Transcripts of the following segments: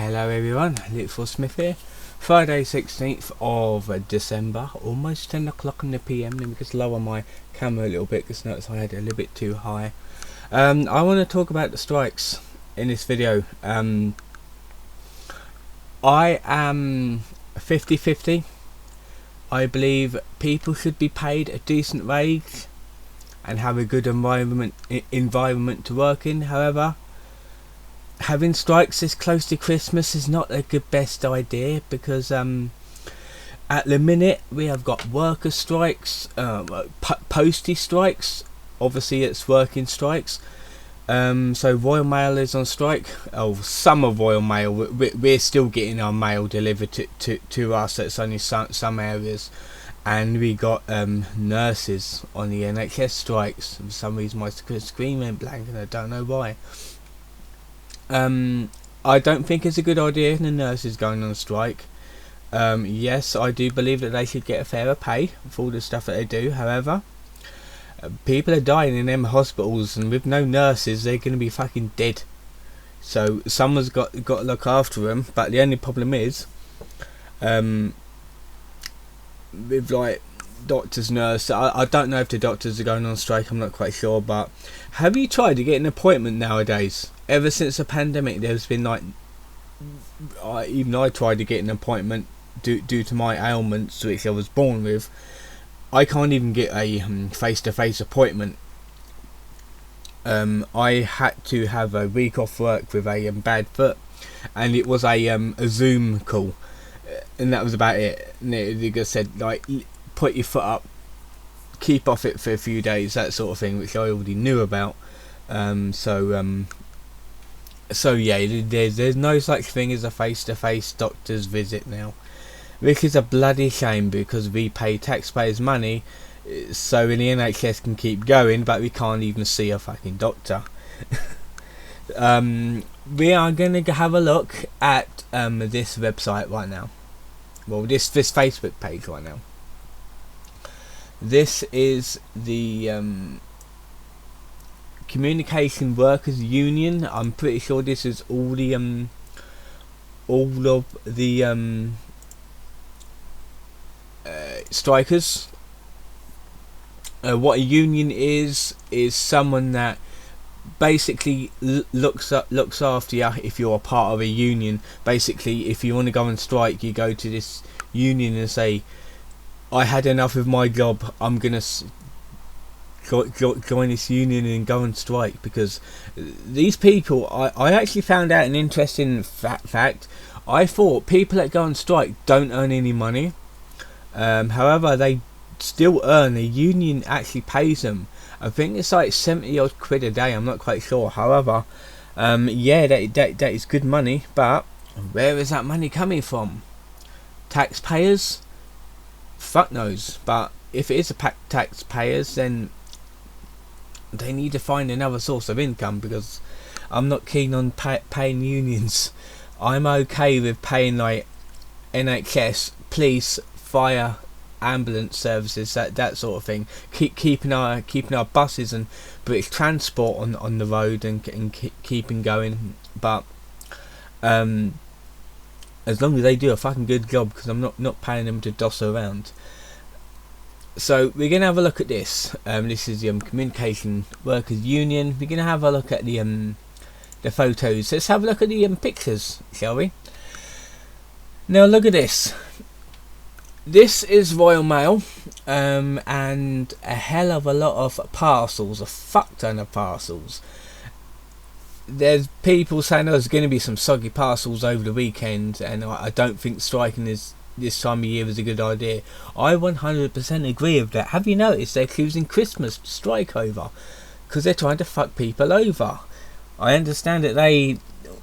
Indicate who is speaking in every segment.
Speaker 1: Hello everyone, Little Smith here. Friday 16th of December, almost 10 o'clock in the PM. Let me just lower my camera a little bit because notice I had it a little bit too high. I want to talk about the strikes in this video. I am 50-50. I believe people should be paid a decent wage and have a good environment to work in. However, having strikes this close to Christmas is not a good best idea because at the minute we have got worker strikes, postie strikes. Obviously it's working strikes. So Royal Mail is on strike. Oh, some of Royal Mail. We're still getting our mail delivered to us. It's only some areas. And we got nurses on the NHS strikes. For some reason my screen went blank and I don't know why. I don't think it's a good idea the nurses going on strike. Yes, I do believe that they should get a fairer pay for all the stuff that they do. However, people are dying in them hospitals, and with no nurses they're going to be fucking dead. So someone's got to look after them. But the only problem is with like doctors, nurses. I don't know if the doctors are going on strike, I'm not quite sure. But have you tried to get an appointment nowadays? Ever since the pandemic there's been like, even I tried to get an appointment due to my ailments which I was born with. I can't even get a face-to-face appointment. I had to have a week off work with a bad foot, and it was a Zoom call, and that was about it. And they just said like, put your foot up, keep off it for a few days, that sort of thing, which I already knew about. So yeah, there's no such thing as a face-to-face doctor's visit now, which is a bloody shame because we pay taxpayers' money so the NHS can keep going, but we can't even see a fucking doctor. We are going to have a look at this website right now. Well, this Facebook page right now. This is the Communication Workers Union. I'm pretty sure this is all of the strikers. What a union is someone that basically looks after you if you're a part of a union. Basically, if you want to go on strike, you go to this union and say, I had enough of my job, I'm gonna join this union and go on strike. Because these people, I actually found out an interesting fact. I thought people that go on strike don't earn any money. However, they still earn. The union actually pays them. I think it's like 70 odd quid a day, I'm not quite sure. However, yeah, that is good money. But where is that money coming from? Taxpayers? Fuck knows. But if it is a taxpayers, then they need to find another source of income, because I'm not keen on paying unions. I'm okay with paying like NHS, police, fire, ambulance services, that sort of thing. Keeping our buses and British Transport on the road and keeping going. But as long as they do a fucking good job, because I'm not paying them to doss around. So we're going to have a look at this. This is the Communication Workers Union. We're going to have a look at the photos. Let's have a look at the pictures, shall we? Now look at this. This is Royal Mail, and a hell of a lot of parcels, a fuck ton of parcels. There's people saying there's going to be some soggy parcels over the weekend, and I don't think striking this time of year is a good idea. I 100% agree with that. Have you noticed they're choosing Christmas to strike over? Because they're trying to fuck people over. I understand that they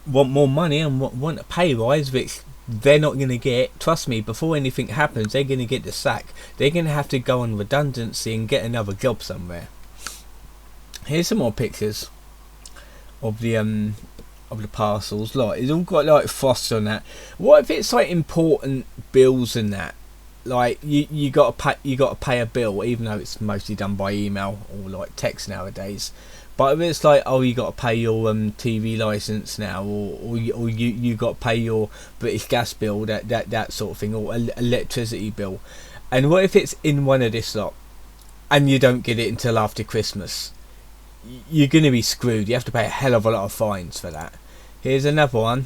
Speaker 1: want more money and want a pay rise, which they're not going to get. Trust me, before anything happens, they're going to get the sack. They're going to have to go on redundancy and get another job somewhere. Here's some more pictures of the parcels. Like, it's all got like frost on that. What if it's like important bills and that? Like you got to pay a bill, even though it's mostly done by email or like text nowadays. But if it's like, oh, you got to pay your TV license now, or you got to pay your British gas bill, that sort of thing, or electricity bill, and what if it's in one of this lot, and you don't get it until after Christmas? You're gonna be screwed. You have to pay a hell of a lot of fines for that. Here's another one,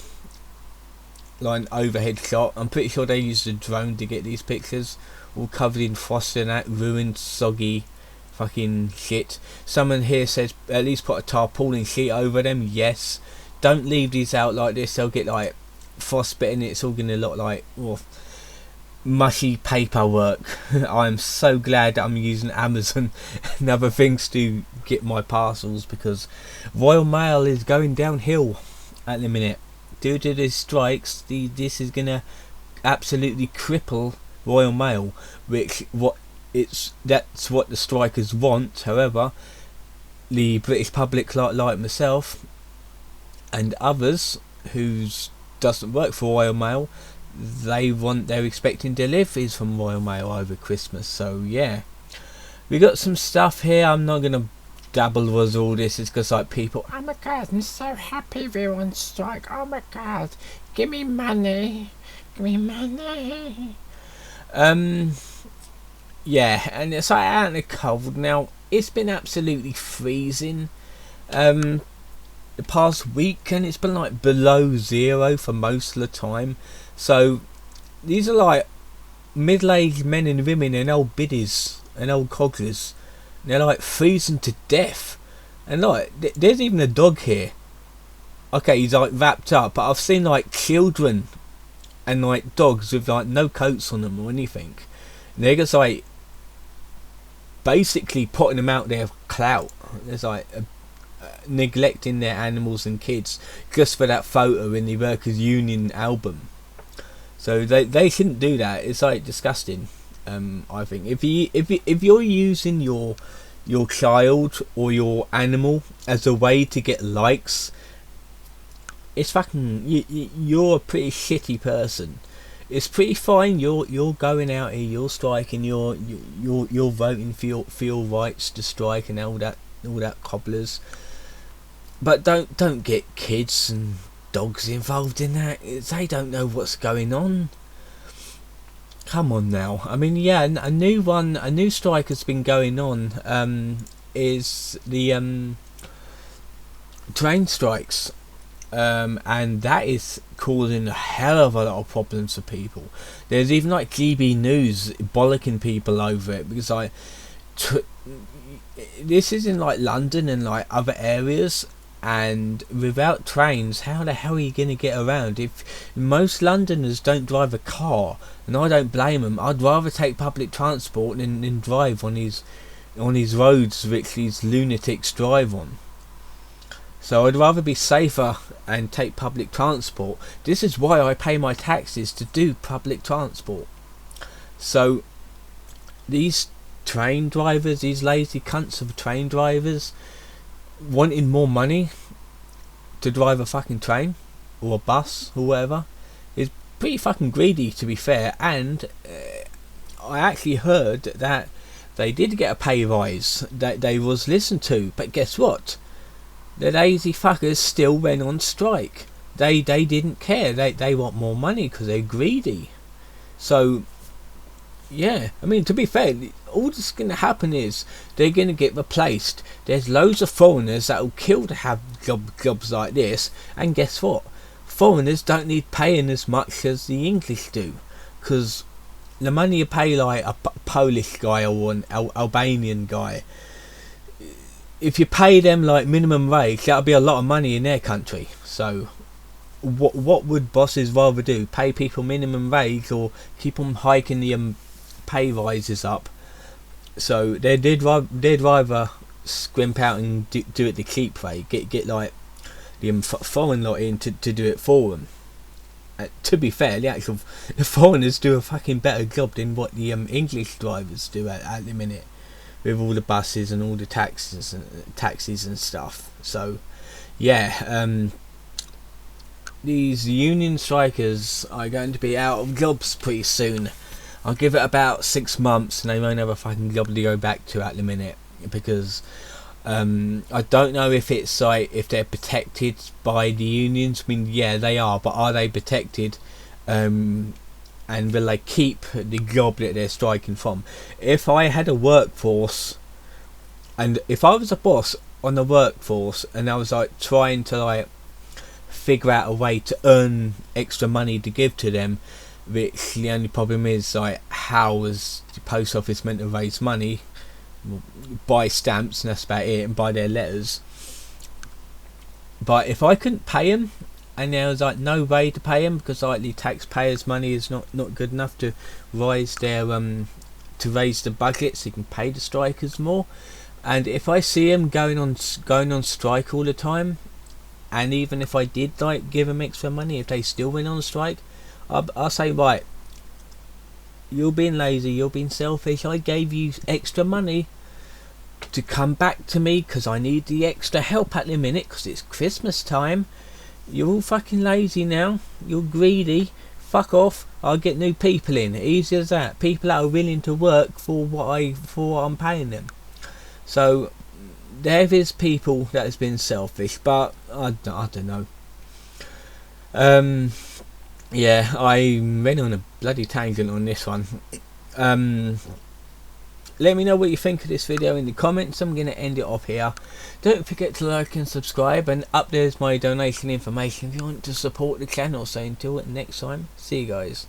Speaker 1: like an overhead shot. I'm pretty sure they used a drone to get these pictures, all covered in frost and that ruined, soggy fucking shit. Someone here says at least put a tarpaulin sheet over them. Yes, don't leave these out like this, they'll get like frostbite and it's all gonna look like mushy paperwork. I'm so glad that I'm using Amazon and other things to get my parcels, because Royal Mail is going downhill at the minute due to these strikes. This is gonna absolutely cripple Royal Mail, which that's what the strikers want. However, the British public, like myself and others who doesn't work for Royal Mail, they're expecting deliveries from Royal Mail over Christmas. So yeah, we got some stuff here. I'm not gonna dabble with all this. It's because like people, oh my god, I'm so happy we're on strike. Oh my god, give me money, give me money. Yeah, and it's like out in the cold now. It's been absolutely freezing the past week, and it's been like below zero for most of the time. So these are like middle-aged men and women and old biddies and old codgers. They're like freezing to death. And like there's even a dog here. Okay, he's like wrapped up, but I've seen like children and like dogs with like no coats on them or anything. And they're just like basically putting them out there for clout. There's like neglecting their animals and kids just for that photo in the Workers' Union album. So they shouldn't do that. It's like disgusting. I think if you're using your child or your animal as a way to get likes, it's fucking you're a pretty shitty person. It's pretty fine. You're going out here. You're striking. You're voting for your rights to strike and all that cobblers. But don't get kids and dogs involved in that. They don't know what's going on. Come on now. I mean, yeah, a new strike has been going on. Is the train strikes. And that is causing a hell of a lot of problems for people. There's even like GB News bollocking people over it, because this is in like London and like other areas, and without trains, how the hell are you going to get around? If most Londoners don't drive a car, and I don't blame them, I'd rather take public transport than drive on these roads which these lunatics drive on. So I'd rather be safer and take public transport. This is why I pay my taxes, to do public transport. So these train drivers, these lazy cunts of train drivers, wanting more money to drive a fucking train or a bus or whatever, is pretty fucking greedy, to be fair. And I actually heard that they did get a pay rise, that they was listened to, but guess what? The lazy fuckers still went on strike. They didn't care. They want more money because they're greedy. So yeah, I mean, to be fair, all that's going to happen is they're going to get replaced. There's loads of foreigners that will kill to have jobs like this, and guess what? Foreigners don't need paying as much as the English do, because the money you pay like a Polish guy or an Albanian guy, if you pay them like minimum wage, that'll be a lot of money in their country. So what would bosses rather do? Pay people minimum wage or keep them hiking the pay rises up? So they'd rather scrimp out and do it the cheap way. Get like the foreign lot in to do it for them. To be fair, the foreigners do a fucking better job than what the English drivers do at the minute, with all the buses and all the taxis and stuff. So yeah, these union strikers are going to be out of jobs pretty soon. I'll give it about 6 months and they won't have a fucking job to go back to at the minute, because I don't know if it's like if they're protected by the unions. I mean, yeah, they are, but are they protected? And will they keep the job that they're striking from? If I had a workforce, and if I was a boss on the workforce, and I was like trying to like figure out a way to earn extra money to give to them, which the only problem is like how was the post office meant to raise money? Buy stamps and that's about it, and buy their letters. But if I couldn't pay them, and there was like no way to pay them because like the taxpayers' money is not good enough to raise their to raise the budget so you can pay the strikers more, and if I see them going on strike all the time, and even if I did like give them extra money, if they still went on strike, I'll say, right, you're being lazy, you're being selfish. I gave you extra money to come back to me because I need the extra help at the minute because it's Christmas time. You're all fucking lazy now. You're greedy. Fuck off. I'll get new people in. Easy as that. People that are willing to work for what I'm paying them. So there is people that has been selfish, but I don't know. Yeah, I went on a bloody tangent on this one. Let me know what you think of this video in the comments. I'm going to end it off here. Don't forget to like and subscribe, and up there's my donation information if you want to support the channel. So until next time, see you guys.